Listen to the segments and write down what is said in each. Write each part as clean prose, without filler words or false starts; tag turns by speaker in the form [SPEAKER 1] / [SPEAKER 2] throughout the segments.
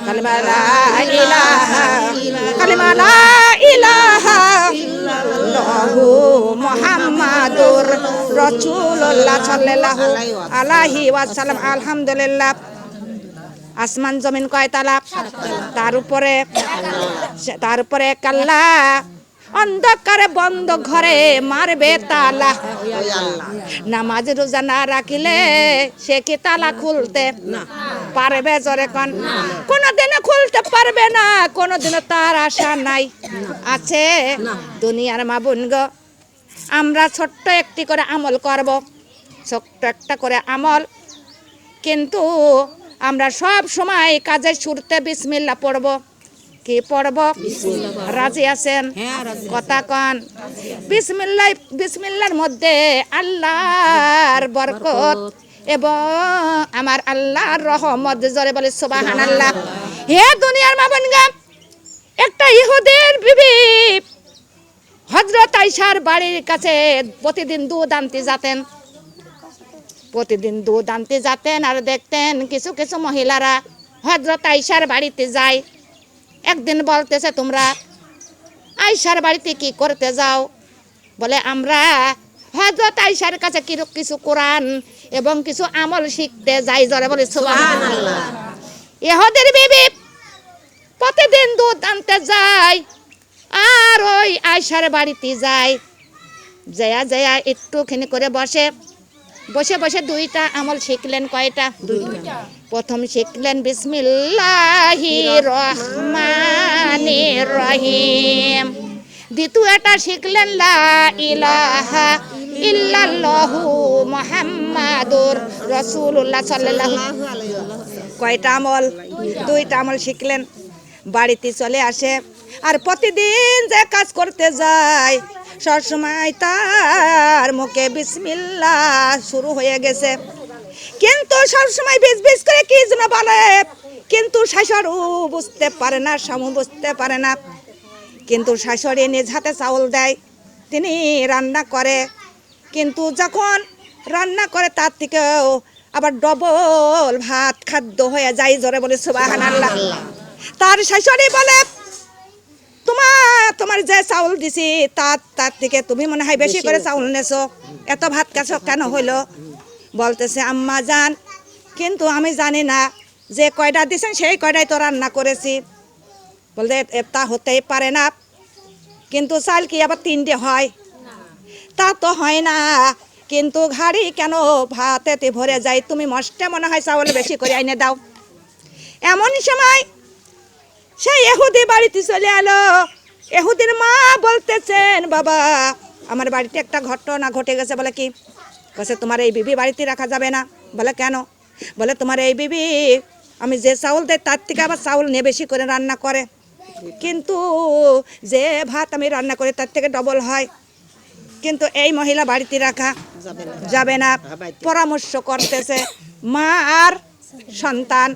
[SPEAKER 1] কালিমা লা ইলাহা কালিমা লা ইলাহা ইল্লাল্লাহু মুহাম্মাদুর রাসূলুল্লাহ সাল্লাল্লাহু আলাইহি ওয়াসাল্লাম। আলহামদুলিল্লাহ। আসমান জমিন কয় তালা? তার উপরে কাল্লা অন্ধকারে বন্ধ ঘরে মারবে তালা। নামাজ রোজা না রাখিলে সে কি তালা খুলতে পারবে? জোরে কোন। কোনদিনও খুলতে পারবে না, কোনদিনও তার আশা নাই। আছে দুনিয়ার মা বোন গো, আমরা ছোট্ট একটি করে আমল করব, ছোট্ট একটা করে আমল, কিন্তু আমরা সব সময় কাজের শুরুতে বিসমিল্লাহ পড়ব। কি পড়ব? রাজি আছেন? কথা কন। বিসমিল্লাহর মধ্যে আল্লাহর বরকত এবং আমার আল্লাহর রহমত। জোরে বলে সুবহানাল্লাহ। হে দুনিয়ার মা বোনগা, একটা ইহুদির বিবি হযরত আয়েশার বাড়ির কাছে প্রতিদিন দুধ আনতে যেতেন। আর দেখতেন কিছু কিছু মহিলারা হযরত আয়েশার বাড়িতে যায়। একদিন বলতেছে, তোমরা আয়েশার বাড়িতে কি করতে যাও? বলে, আমরা হযরত আয়েশার কাছে কিছু কোরআন এবং কিছু আমল শিখতে যাই। জোরে বলে সুবহানাল্লাহ। ইহুদির বিবি প্রতিদিন দুধ আনতে যায় আর ওই আয়েশার বাড়িতে যায়। যায়া একটুখানি করে বসে দুইটা আমল শিখলেন। কয়টা? দুইটা। প্রথম শিখলেন বিসমিল্লাহির রহমানির রহিম। দ্বিতীয়টা শিখলেন লা ইলাহা ইল্লাল্লাহু মুহাম্মাদুর রাসূলুল্লাহ সাল্লাল্লাহু আলাইহি ওয়াসাল্লাম। কয়টা আমল? দুইটা আমল শিখলেন। বাড়িতে চলে আসে আর প্রতিদিন যে কাজ করতে যায় সবসময় তার মুখে বিসমিল্লাহ শুরু হয়ে গেছে, কিন্তু সবসময় বিজ করে কি যেন বলে, কিন্তু শাশুড়ি বুঝতে পারে না, স্বামী বুঝতে পারে না। কিন্তু শাশুড়ি নিজ হাতে চাউল দেয়, তিনি রান্না করে, কিন্তু যখন রান্না করে তার থেকেও আবার ডবল ভাত খাদ্য হয়ে যায়। জোরে বলে সুবহানাল্লাহ। তার শাশুড়ি বলে, তোমার যে চাউল দিছি তার থেকে তুমি মনে হয় বেশি করে চাউল নেছো, এত ভাত কাছো কেন হইল? বলতেছে, আম্মা জান, কিন্তু আমি জানি না যে কয়টা দিছেন সেই কয়টাই তো রান্না করেছি। বলতে, তা হতেই পারে না, কিন্তু চাল কি আবার তিনটে হয়? তা তো হয় না, কিন্তু ঘাড়ি কেন ভাতেতে ভরে যায়? তুমি মস্তে মনে হয় চাউল বেশি করে আইনে দাও। এমন সময় সেই ইহুদি বাড়িতে চলে এলো। ইহুদির মা বলতেছেন, বাবা, আমার বাড়িতে একটা ঘটনা ঘটে গেছে। বলে, কি? বলছে, তোমার এই বিবি বাড়িতে রাখা যাবে না। বলে, কেন? বলে, তোমার এই বিবি আমি যে চাউল দেয় তার থেকে আবার চাউল নিয়ে বেশি করে রান্না করে, কিন্তু যে ভাত আমি রান্না করি তার থেকে ডবল হয়, কিন্তু এই মহিলা বাড়িতে রাখা যাবে না। পরামর্শ করতেছে মা আর সন্তান,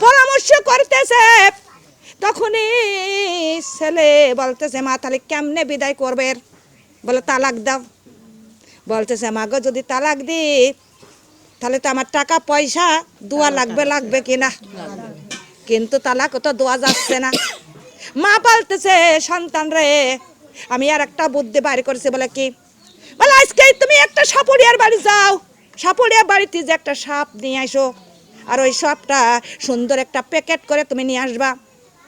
[SPEAKER 1] পরামর্শ করতেছে। তখনই ছেলে বলতেছে, মা তাহলে কেমনে বিদায় করবে? বলে, তালাক দাও। বলতেছে, মা গো, যদি তালাক দি তাহলে তো আমার টাকা পয়সা দোয়া লাগবে কিনা, কিন্তু তালাক তো দোয়া যাচ্ছে না। মা বলতেছে, সন্তান রে, আমি আর একটা বুদ্ধি বাইর করেছি। বলে, কি? বলে, আজকে তুমি একটা সাপুড়িয়ার বাড়ি যাও, সাপুড়িয়ার বাড়িতে যে একটা সাপ নিয়ে আসো, আর ওই সাপটা সুন্দর একটা প্যাকেট করে তুমি নিয়ে আসবা,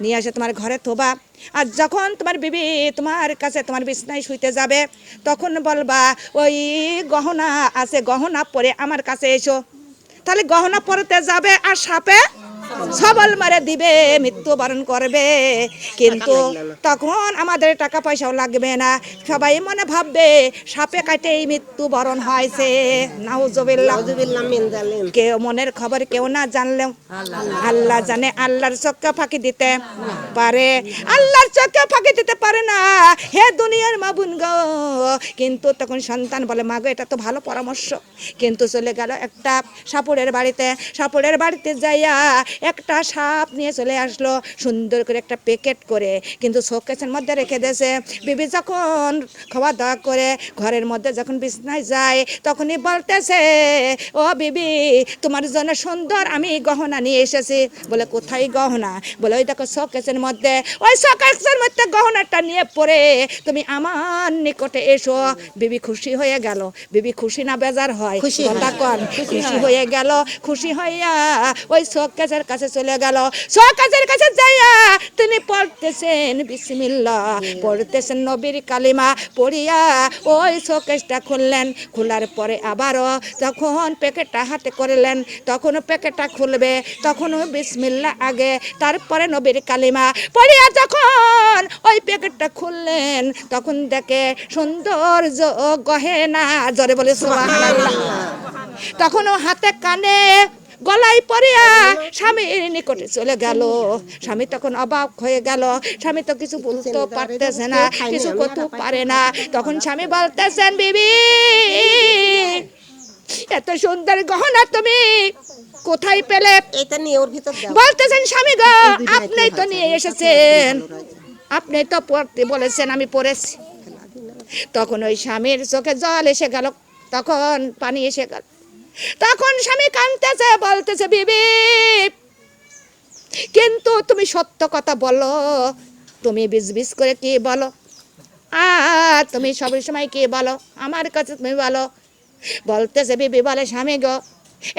[SPEAKER 1] নিয়ে এসে তোমার ঘরে থোবা। আর যখন তোমার বিবি তোমার কাছে তোমার বিছনায় শুইতে যাবে তখন বলবা, ওই গহনা আছে, গহনা পরে আমার কাছে এসো। তাহলে গহনা পরতে যাবে আর সাপে সবল মারে দিবে, মৃত্যুবরণ করবে, কিন্তু তখন আমাদের টাকা পয়সাও লাগবে না। সবাই মনে ভাববে সাপে কাটেই মৃত্যুবরণ হয়েছে। নাউজুবিল্লাহ। কেউ মনের খবর কেউ না জানলেও আল্লাহ জানে। আল্লাহর চোখে ফাঁকি দিতে পারে, আল্লাহর চোখে ফাঁকি দিতে পারে না। হে দুনিয়ার মা বোন গো, কিন্তু তখন সন্তান বলে, মা গো, এটা তো ভালো পরামর্শ, কিন্তু চলে গেল একটা সাপুড়ের বাড়িতে। সাপুড়ের বাড়িতে যাইয়া একটা সাপ নিয়ে চলে আসলো সুন্দর করে একটা প্যাকেট করে, কিন্তু শোকেসের মধ্যে রেখে দিয়েছে। বিবি যখন খাওয়া দাওয়া করে ঘরের মধ্যে যখন বিছনায় যায় তখনই বলতেছে, ও বিবি তোমার জন্য সুন্দর আমি গহনা নিয়ে এসেছি। বলে কোথায় গহনা? বলে ওই দেখো শোকেসের মধ্যে, ওই শোকেসের মধ্যে গহনাটা নিয়ে পরে তুমি আমার নিকটে এসো। বিবি খুশি হয়ে গেল। বিবি খুশি না বেজার হয়? কথা কন। খুশি হয়ে গেল। খুশি হইয়া ওই শোকেসের কাছে চলে গেল। শোকেসের কাছে যাইয়া তিনি পড়তেছেন বিসমিল্লাহ, পড়তেছেন নবীর কালিমা পড়িয়া ওই শোকেসটা খুললেন। খোলার পরে আবারও যখন প্যাকেটটা হাতে করলেন তখন প্যাকেটটা খুলবে, তখনও বিসমিল্লাহ আগে, তারপরে নবীর কালিমা পড়িয়া যখন ওই প্যাকেটটা খুললেন তখন দেখে সুন্দর গহেনা, জোরে বলে সুবহানাল্লাহ। তখনও হাতে কানে গলায় পড়িয়া স্বামীর নিকটে চলে গেল। স্বামী তখন অবাক হয়ে গেল। স্বামী তো কিছু বলতেও পারতেছে না, কিছু করতেও পারে না। তখন স্বামী বলতেছেন, বিবি এত সুন্দর গহনা তুমি কোথায় পেলে? বলতেছেন, স্বামী গো আপনি তো নিয়ে এসেছেন, আপনি তো পড়তে বলেছেন, আমি পড়েছি। তখন ওই স্বামীর চোখে জল এসে গেল, তখন পানি এসে গেল। তখন স্বামী কাঁদতেছে, বলতেছে, বিবি কিন্তু তুমি সত্য কথা বলো, তুমি বিজ করে কি বলো, আর তুমি সব সময় কি বলো আমার কাছে তুমি বলো। বলতেছে, বিবি বলে, স্বামী গো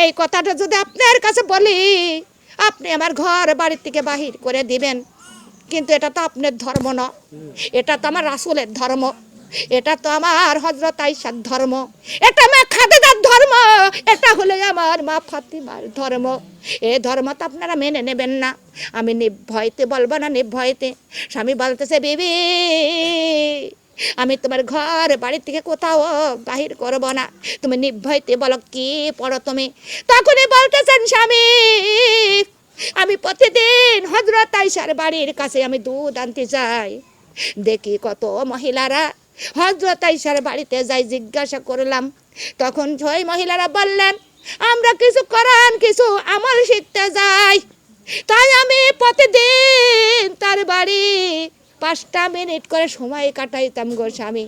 [SPEAKER 1] এই কথাটা যদি আপনার কাছে বলি আপনি আমার ঘর বাড়ির থেকে বাহির করে দিবেন, কিন্তু এটা তো আপনার ধর্ম না, এটা তো আমার রাসূলের ধর্ম, এটা তো আমার হযরত আয়েশার ধর্ম, এটা মা খাদিজার ধর্ম, এটা হলো আমার মা ফাতিমার ধর্ম। এই ধর্ম তো আপনারা মেনে নেবেন না। আমি নির্ভয়তে বলবো না, নির্ভয়তে। স্বামী বলতেছে, বিবি আমি তোমার ঘর বাড়ি থেকে কোথাও বাহির করব না, তুমি নির্ভয়তে বলো কি পড়ো তুমি। তখনই বলতেছেন স্বামী, আমি প্রতিদিন হযরত আয়েশার বাড়ির কাছে আমি দুধ আনতে যাই, দেখি কত মহিলারা হযরত আয়েশার বাড়িতে যাই। জিজ্ঞাসা করলাম, তখন ওই মহিলারা বললেন, আমরা কিছু কোরআন কিছু আমল শিখতে যাই, তাই আমি প্রতিদিন তার বাড়ি 5টা মিনিট করে সময় কাটাইতাম গো স্বামী,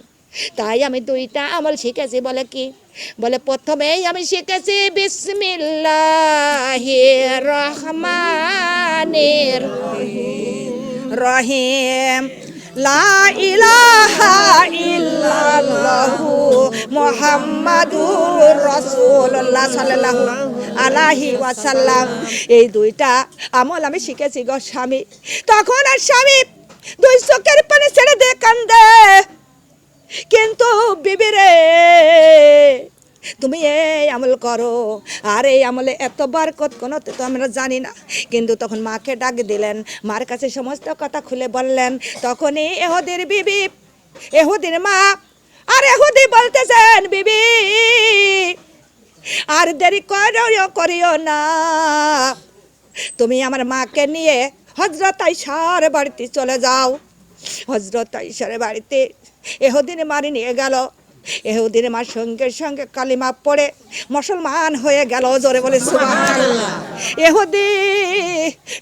[SPEAKER 1] তাই আমি 2টা আমল শিখেছি। বলে কি? বলে প্রথমেই আমি শিখেছি বিসমিল্লাহির রহমানির রহিম, লা ইলাহা ইল্লাল্লাহু মুহাম্মাদুর রাসূলুল্লাহ সাল্লাল্লাহু আলাইহি ওয়াসাল্লাম। এই 2টা আমল আমি শিখেছি গো স্বামী। তখন আর স্বামী 2 চোখের পানি ছেড়ে দিয়ে কান্দে, কিন্তু বিবি রে তুমি এই আমল করো, আর এই আমলে এত বরকত কোনো তো আমরা জানি না। কিন্তু তখন মাকে ডাক দিলেন, মার কাছে সমস্ত কথা খুলে বললেন। তখনই এহুদির বিবি, এহুদির মা আর এহুদি বলতেছেন, বিবি আর দেরি করিও না, তুমি আমার মাকে নিয়ে হযরত আয়েশার বাড়িতে চলে যাও। হযরত আয়েশার বাড়িতে এহুদির মারি নিয়ে গেল। এহুদির মার সঙ্গে সঙ্গে কালিমা পড়ে মুসলমান হয়ে গেল, জোরে বলে সুবহানাল্লাহ। এহুদি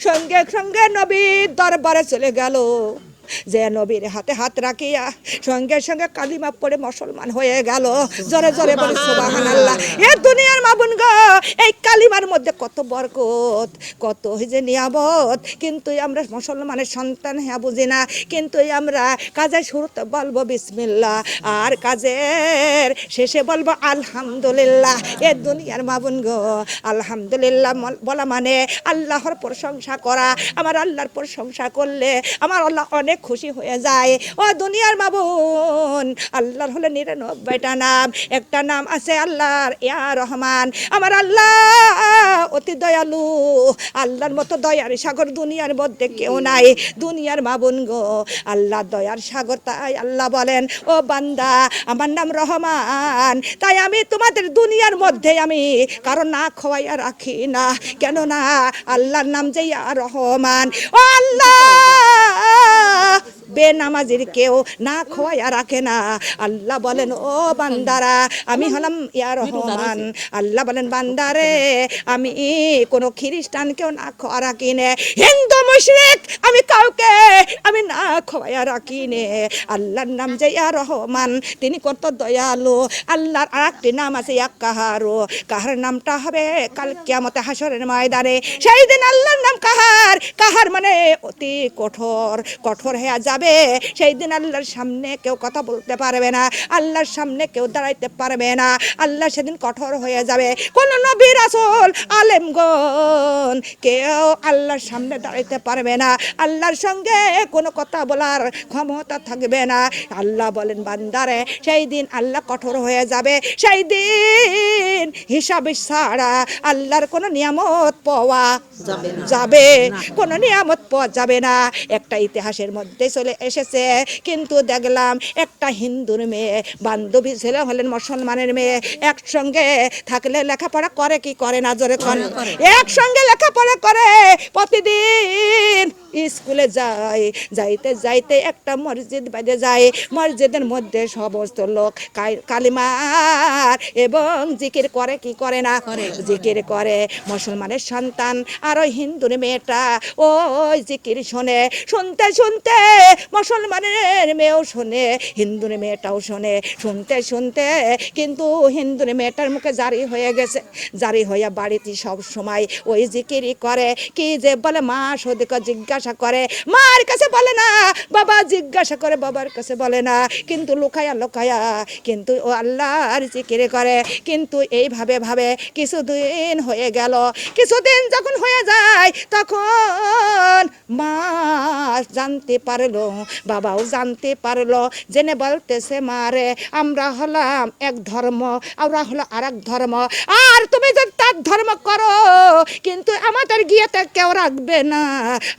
[SPEAKER 1] সঙ্গে সঙ্গে নবীর দরবারে চলে গেল, যে নবীর হাতে হাত রাখিয়া সঙ্গে সঙ্গে কালিমা পড়ে মুসলমান হয়ে গেল, জোরে জোরে বলে সুবহানাল্লাহ। এ দুনিয়ার মাবুন গো, এই কালিমার মধ্যে কত বরকত, কত যে নিয়ামত, কিন্তু আমরা মুসলমানের সন্তান হ্যাঁ বুঝি না। কিন্তু আমরা কাজের শুরুতে বলবো বিসমিল্লাহ, আর কাজের শেষে বলবো আলহামদুলিল্লাহ। এ দুনিয়ার মাবুন গো, আলহামদুলিল্লাহ বলা মানে আল্লাহর প্রশংসা করা। আমার আল্লাহর প্রশংসা করলে আমার আল্লাহ অনেক খুশি হয়ে যায়। ও দুনিয়ার মাবুন, আল্লাহর হলে 99টা নাম, একটা নাম আছে আল্লাহর ইয়া রহমান। আমার আল্লাহ অতি দয়ালু, আল্লাহর মতো দয়ার সাগর দুনিয়ার মধ্যে কেউ নাই। দুনিয়ার মাবুন গো, আল্লাহ দয়ার সাগর, তাই আল্লাহ বলেন, ও বান্দা আমার নাম রহমান, তাই আমি তোমাদের দুনিয়ার মধ্যে আমি কারণ না খোয়াইয়া রাখি না, কেননা আল্লাহর নাম যে ইয়া রহমান। ও আল্লাহ বেনামাজির কেউ না খোয়াইয়া রাখে না। আল্লাহ বলেন ও বান্দারা আমি হলাম ইয়া রহমান। আল্লাহ বলেন বান্দারে আমি কোনো খ্রিস্টানকেও না খোয়া রাখি নে, হিন্দু মুশরিক আমি কাউকে আমি না খোয়া রাখি নে। আল্লাহর নাম যে ইয়া রহমান, তিনি কত দয়ালু। আল্লাহর আরেকটি নাম আছে ইয়া কাহারু, কাহার নামটা হবে কাল কিয়ামতে হাসরের ময়দানে। সেই দিন আল্লাহর নাম কাহার, কাহার মানে অতি কঠোর, কঠোর হয়ে যাবে। সেই দিন আল্লাহর সামনে কেউ কথা বলতে পারবে না, আল্লাহর সামনে কেউ দাঁড়াইতে পারবে না। আল্লাহ সেদিন কঠোর হয়ে যাবে। কোন নবী রাসূল আলেমগণ কেউ আল্লাহর সামনে দাঁড়াইতে পারবে না, আল্লাহর সঙ্গে কোনো কথা বলার ক্ষমতা থাকবে না। আল্লাহ বলেন বান্দারে সেই দিন আল্লাহ কঠোর হয়ে যাবে। সেই দিন হিসাব ছাড়া আল্লাহর কোনো নিয়ামত পাওয়া যাবে, কোনো নিয়ামত পাওয়া যাবে না। একটা ইতিহাসের মধ্যে চলে এসেছে, কিন্তু দেখলাম একটা হিন্দুর মেয়ে বান্ধবী ছেলে হলেন মুসলমানের মেয়ে, একসঙ্গে থাকলে লেখাপড়া করে কি করে না জোরে করে, একসঙ্গে লেখাপড়া করে, প্রতিদিন স্কুলে যায়, যাইতে যাইতে একটা মসজিদ বাজে যায়, মসজিদের মধ্যে সমস্ত লোক কালিমার এবং জিকির করে কি করে না, জিকির করে। মুসলমানের সন্তান আর ওই হিন্দুর মেয়েটা ওই জিকির শোনে, শুনতে শুনতে মুসলমানের মেয়েও শোনে, হিন্দুর মেয়েটাও শোনে, শুনতে শুনতে কিন্তু হিন্দুর মেয়েটার মুখে জারি হয়ে গেছে। জারি হইয়া বাড়িতে সব সময় ওই জিকিরই করে। কি যে বলে মা সদিকে জিজ্ঞাসা করে, মার কাছে বলে না, বাবা জিজ্ঞাসা করে বাবার কাছে বলে না, কিন্তু লুকায়া লুকায়া কিন্তু ও আল্লাহর জিকির করে। কিন্তু এইভাবে ভাবে কিছুদিন হয়ে গেল, কিছুদিন যখন হয়ে যায় তখন মা জানতে পারলো, বাবাও জানতে পারলো, জেনে বলতেছে মারে আমরা হলাম এক ধর্ম, আমরা হলো আর এক ধর্ম, আর তুমি যদি তার ধর্ম করো কিন্তু আমাদের গিয়েতে কেউ রাখবে না,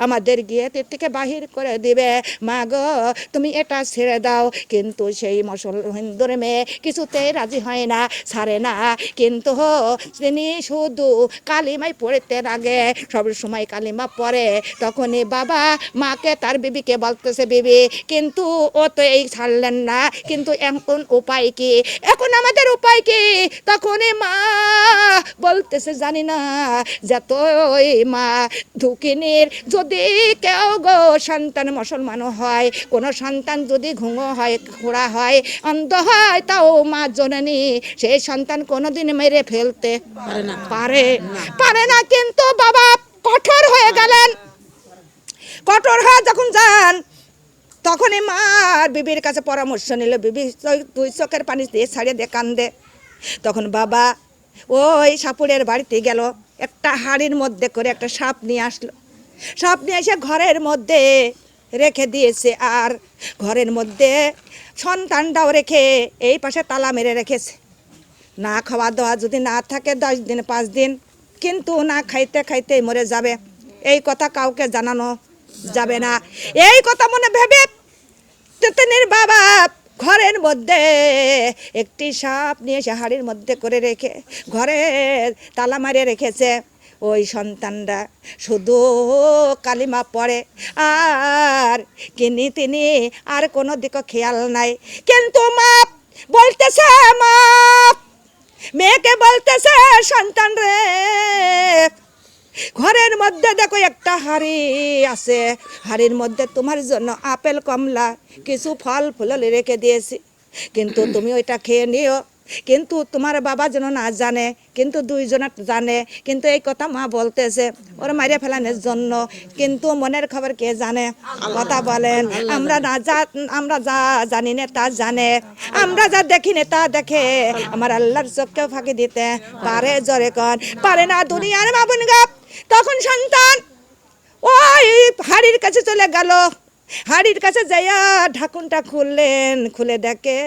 [SPEAKER 1] আমাদের গিয়েতে থেকে বাহির করে দিবে। মা গো তুমি এটা ছেড়ে দাও। কিন্তু সেই হিন্দুর মেয়ে কিছুতেই রাজি হয় না, ছাড়ে না। কিন্তু তিনি শুধু কালিমাই পড়তে লাগে, সব সময় কালিমা পড়ে। তখনই বাবা মাকে তার বিবিকে বলতেছে বিবি কিন্তু ও তো এই ছাড়লেন না, কিন্তু এখন উপায় কি, এখন আমাদের উপায় কি? তখনই মা বলতেছে জানি না, যতই মা ঢুকিনির যদি কেউ গো সন্তান মুসলমান হয়, কোন সন্তান যদি ঘুঙো হয়, খোড়া হয়, অন্ধ হয়, তাও মা জননী সেই সন্তান কোনোদিন মেরে ফেলতে পারে না। কিন্তু বাবা কঠোর হয়ে গেলেন, কঠোর হয়ে যখন যান তখনই মার বিবির কাছে পরামর্শ নিল। বিবি দুই চোখের পানি দিয়ে ছাড়িয়ে দিয়ে কান্দে। তখন বাবা ওই সাপুরের বাড়িতে গেল, একটা হাড়ির মধ্যে করে একটা সাপ নিয়ে আসলো, সাপ নিয়ে এসে ঘরের মধ্যে রেখে দিয়েছে, আর ঘরের মধ্যে সন্তানটাও রেখে এই পাশে তালা মেরে রেখেছে। না খাওয়া দাওয়া যদি না থাকে 10 দিন 5 দিন, কিন্তু না খাইতে খাইতে মরে যাবে, এই কথা কাউকে জানানো যাবে না। এই কথা মনে ভেবে তেতনির বাবা ঘরের মধ্যে একটি সাপ নিয়ে এসে হাড়ির মধ্যে করে রেখে ঘরে তালা মারিয়ে রেখেছে। ওই সন্তানরা শুধু কালিমা পড়ে আর তিনি আর কোনো দিকে খেয়াল নাই। কিন্তু মা বলতেছে, মা মেয়েকে বলতেছে সন্তান রে ঘরের মধ্যে দেখো একটা হাড়ি আছে, হাড়ির মধ্যে তোমার জন্য আপেল কমলা কিছু ফল ফুল রেখে দিয়েছি, কিন্তু তুমি ওইটা খেয়ে নিও, কিন্তু তোমার বাবা যেন না জানে, কিন্তু 2 জন জানে। কিন্তু এই কথা মা বলতেছে ওর মারিয়ে ফেলানোর জন্য, কিন্তু মনের খবর কে জানে? কথা বলেন। আমরা যা জানি না তা জানে, আমরা যা দেখি না তা দেখে। আমার আল্লাহর চোখকেও ফাঁকি দিতে পারে, জোরে কন পারে না দুনিয়ার বাবুন গাপ। তখন সন্তান ওই হাড়ির কাছে চলে গেল, হাড়ির কাছে যাইয়া ঢাকুনটা খুললেন, খুলে দেখে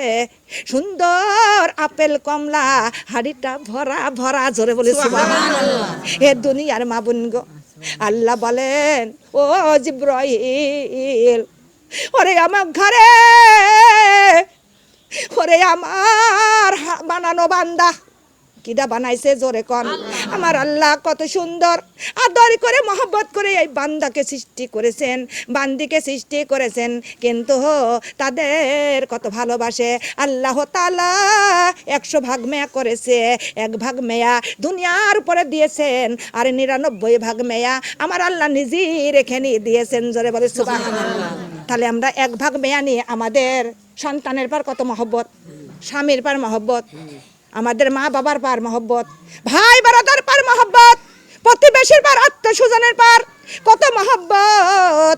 [SPEAKER 1] সুন্দর আপেল কমলা, হাড়িটা ভরা ভরা, জোরে বলে সুবহানাল্লাহ। হে দুনিয়ার মা বোন গো, আল্লাহ বলেন ও জিবরাইল ওরে আমার ঘরে, ওরে আমার বানানো বান্দা, কিডা বানাইছে জোরে কন আমার আল্লাহ কত সুন্দর আদর করে মহব্বত করে এই বান্দাকে সৃষ্টি করেছেন বান্দিকে সৃষ্টি করেছেন কিন্তু তাদের কত ভালোবাসে আল্লাহ তাআলা 100 ভাগ মেয়া করেছে 1 ভাগ মেয়া দুনিয়ার উপরে দিয়েছেন আর 99 ভাগ মেয়া আমার আল্লাহ নিজেই রেখে নিয়ে দিয়েছেন জোরে বলে সুবহানাল্লাহ তাহলে আমরা 1 ভাগ মেয়া নিয়ে আমাদের সন্তানের পর কত মহব্বত স্বামীর পর মহব্বত আমাদের মা বাবার পর মহব্বত ভাই বারাদার পর মহব্বত প্রতিবেশীর পর আত্মীয়স্বজনের পর কত মহব্বত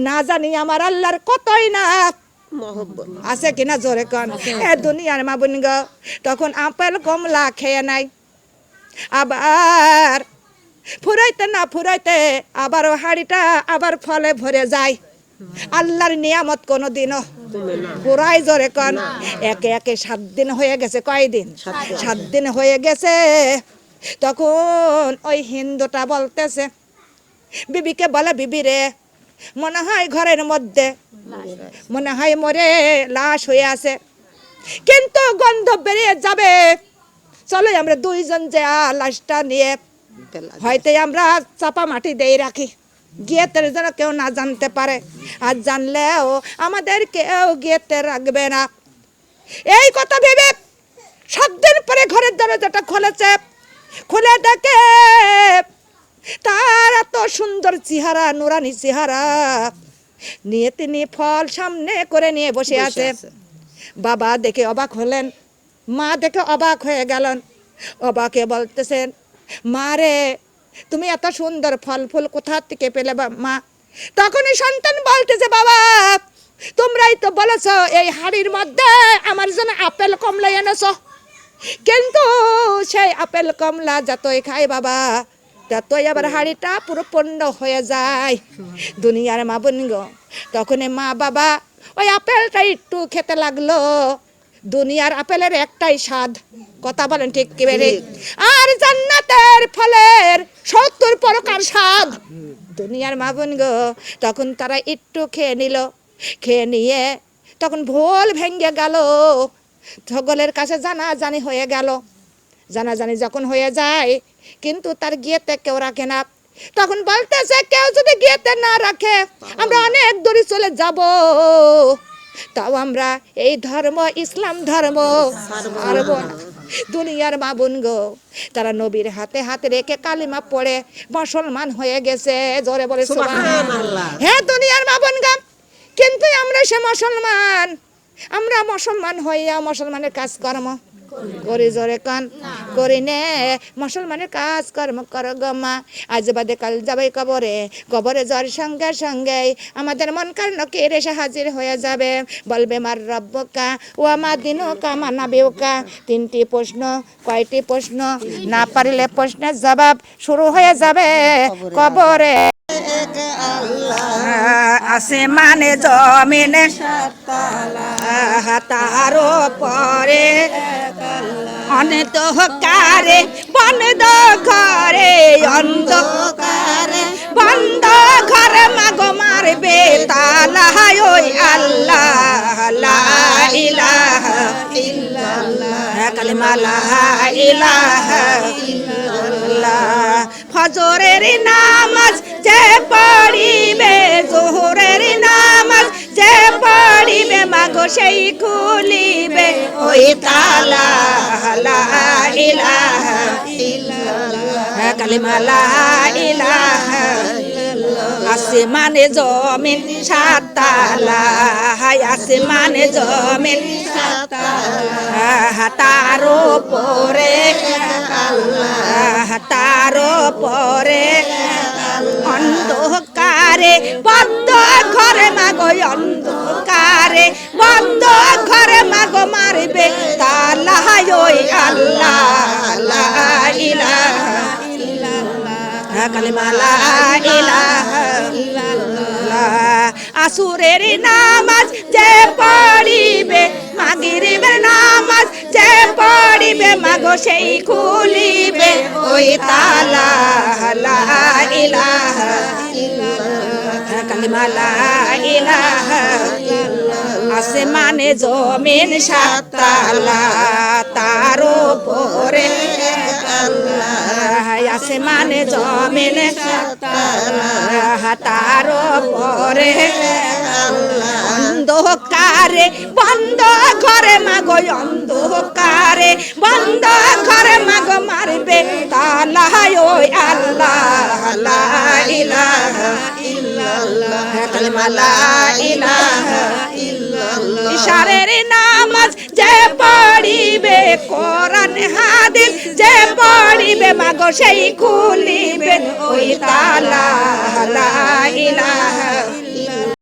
[SPEAKER 1] না জানি আমার আল্লাহর কতই না মহব্বত আছে কিনা জোরে কোন এ দুনিয়ার মা বোন গো তখন আপেল কমলা খেয়ে নাই আবার ফুরাইতে না ফুরাইতে আবার হাড়িটা আবার ফলে ভরে যায় আল্লাহর নিয়ামত কোনোদিনও পুরাই জোরে কোন একে একে 7 দিন হয়ে গেছে কয়দিন 7 দিন হয়ে গেছে তখন ওই হিন্দুটা বলতেছে বিবিকে বলে বিবি রে মনে হয় ঘরের মধ্যে মনে হয় মরে লাশ হয়ে আছে কিন্তু গন্ধ বেরিয়ে যাবে চলো আমরা দুইজন যে লাশটা নিয়ে হয়তো আমরা চাপা মাটি দিয়ে রাখি গিয়েতে যেন কেউ না জানতে পারে আর জানলেও আমাদের কেউ গিয়েতে রাখবে না এই কথা ভেবে 7 দিন পরে ঘরের দরজাটা খুলেছে খুলে দেখে তার এত সুন্দর চেহারা নুরানি চেহারা নিয়ে তিনি ফল সামনে করে নিয়ে বসে আছে বাবা দেখে অবাক হলেন মা দেখে অবাক হয়ে গেলেন অবাকে বলতেছেন মা রে তুমি এত সুন্দর ফল ফুল কোথা থেকে পেলে মা তখনই সন্তান বলতেছে বাবা তোমরাই তো বলেছো এই হাড়ির মধ্যে আমার জন্য আপেল কমলা এনেছো কিন্তু সেই আপেল কমলা যতই খাই বাবা ততই আবার হাড়িটা পুরো পূর্ণ হয়ে যায় দুনিয়ার মা বোন গো তখন মা বাবা ওই আপেলটা একটু খেতে লাগলো দুনিয়ার আপেলের একটাই স্বাদ কথা বলেন ঠিক কি বেরে আর জান্নাতের ফলের 70 প্রকার স্বাদ দুনিয়ার মা বোন গো তখন তারা একটু খেয়ে নিল খেয়ে নিয়ে তখন ভোল ভেঙে গেল সকলের কাছে জানাজানি হয়ে গেল জানাজানি যখন হয়ে যায় কিন্তু তার গিয়েতে কেউ রাখে না তখন বলতেছে কেউ যদি গিয়েতে না রাখে আমরা অনেক দূরে চলে যাব তাও আমরা এই ধর্ম ইসলাম ধর্ম ছাড়ব না দুনিয়ার মা বোন গো তারা নবীর হাতে হাতে রেখে কালিমা পড়ে মুসলমান হয়ে গেছে জোরে বলে সুবহানাল্লাহ হ্যাঁ দুনিয়ার মা বোন গো কিন্তু আমরা সে মুসলমান আমরা মুসলমান হইয়া মুসলমানের কাজ কর্ম করি জোরে কান করি নে মুসলমানের কাজ কর্ম কর গমা আজ বাদে কাল যাবে কবরে কবরে যাওয়ার সঙ্গে সঙ্গে আমাদের মন কারণকে এসে হাজির হয়ে যাবে বলবে মার রব্বকা ও মা দিনুকা মানাবিউকা 3টি প্রশ্ন কয়টি প্রশ্ন না পারলে প্রশ্নের জবাব শুরু হয়ে যাবে কবরে আসমানে জমিনে তারও পরে অন্ধকারে বন্ধ ঘরে অন্ধকারে বন্ধ ঘরে মাগো মারবে তালা ওই আল্লাহ লা ইলাহা ইল্লাল্লাহ কালিমা লা ইলাহা ইল্লাল্লাহ ফজরের নামাজ যে পড়িবে যোহরের নামাজ যে পড়িবে মাগো সেই খুলিবে ওই তালা লা ইলাহা ইল্লাল্লাহ কালিমা লা ইলাহা ইল্লাল্লাহ আসমানে জমিন 7 তালা আসমানে জমিন 7 তালা তার উপরে আল্লাহ তার উপরে অন্ধকারে বন্ধ ঘরে মাগো অন্ধকারে বন্ধ ঘরে মাগো মারবে তালা ওই আল্লাহ লা ইলাহা ইল্লাল্লাহ কালিমা লা ইলাহা ইল্লাল্লাহ আসুরের নামাজ যে পড়িবে মাগরিবের নামাজ যে পড়িবে মাগো সেই খুলিবে ওই তালা লা ইলাহা ইল্লাল্লাহ কালিমা লা ইলাহা ইল্লাল্লাহ আসমানে জমিন 7 তালা তার উপরে আসমানে জমিনে তার পরে অন্ধকারে বন্ধ ঘরে মাগো অন্ধকারে বন্ধ ঘরে মাগো মারবে তালা ওই আল্লাহ লা ইলাহা ইল্লাল্লাহ কালিমা লা ইলাহা ইল্লাল্লাহ ইশারের নামাজ যে পড়িবে কোরআন হাদিস যে পড়িবে মাগো সেই খুলিবে ওই তালা লা ইলাহা